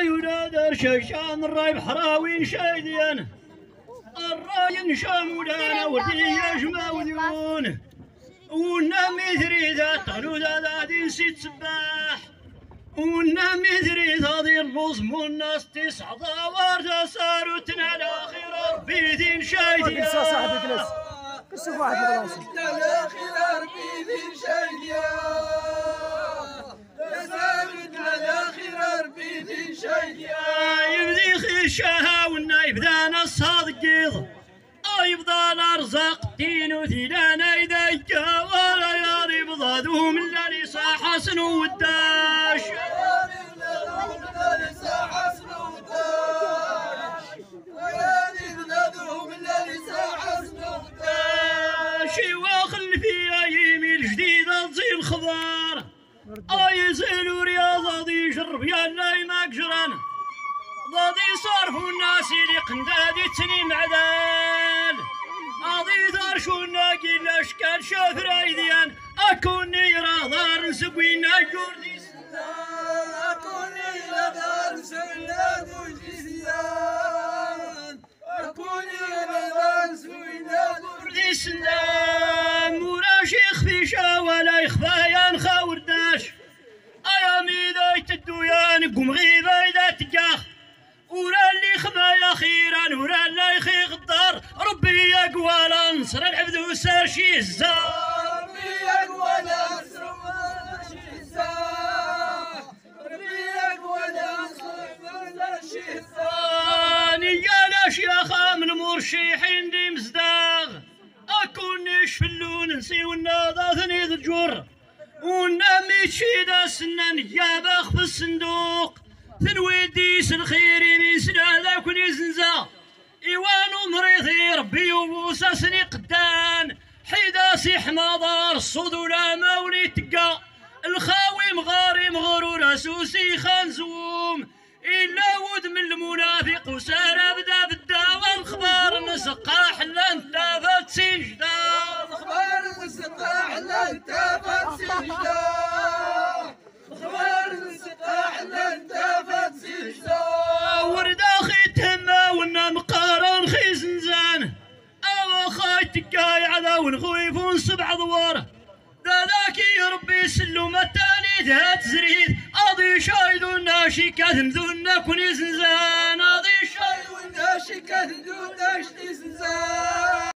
ينادر شيشان الراي بحراوين شايدين الراي شامودان ودي يجمع وديون ونامي ثريدا طلودا دادين ست سباح ونامي ثريدا دي النظم والناس تسع ضوار صاروا تنال اخر ربي شايدين كسب واحد البلاصه الاخير ربي شايدين يبدي خيشها والنايب دانا الصادقيض يبضى الارزاق الدين وثيلانا اذا جا ولا ياري بضادهم الا لصاح حسن وداش واخل فيها يميل جديده تزيل الخضار يزيلوا رياضه دي يجرب يا لا ما جران ضادي صارفوا الناس اللي قندادي تسني معدان اضي دارشو الناقي الاشكال شاف رايديان اكوني راضار نسوينا جوردي اكوني راضار نسوينا جوردي اكوني راضار نسوينا جوردي سلام ورا شيخ فيشا ولا يخفايا نخاورداش ايامي ذا تدويان قوم غيبه اذا تقاخ ورا اللي خفايا خيرا ورا اللي يخيق الدار ربي يقوى لنصر العبد وساشي الزار ربي يقوى لنصر ربي يقوى لنصر يا الاشياخ من مرشحين دي مزداغ اكون شفلون نسيو الناضا ثني الجور ونامي تشيدا سنان يابخ في الصندوق ثنويديس الخير يميسن هذاك يزنزا ايوانو مريضي ربي وبوسا سني قدان حيداسي حماضار الصود ولا ماوني تقا الخاوي مغاري مغرور سوسي خانزوم الا ود من المنافق وسارة بدا بالدعوة الخبار نسقا حلا انتافت سجدا الخبار نسقا حلا انتافت سجدا الخبار نسقا حلا انتافت سجدا وردا خي تهما ونا مقارن خي زنزان او خاي تقاي على ونخويفون سبع ضوار ذاك يا ربي سلوم التاني ذات زريد اضي شايد الناشي كاثم ذونا كوني زنزان اضي شايد الناشي كاثم ذونا زنزان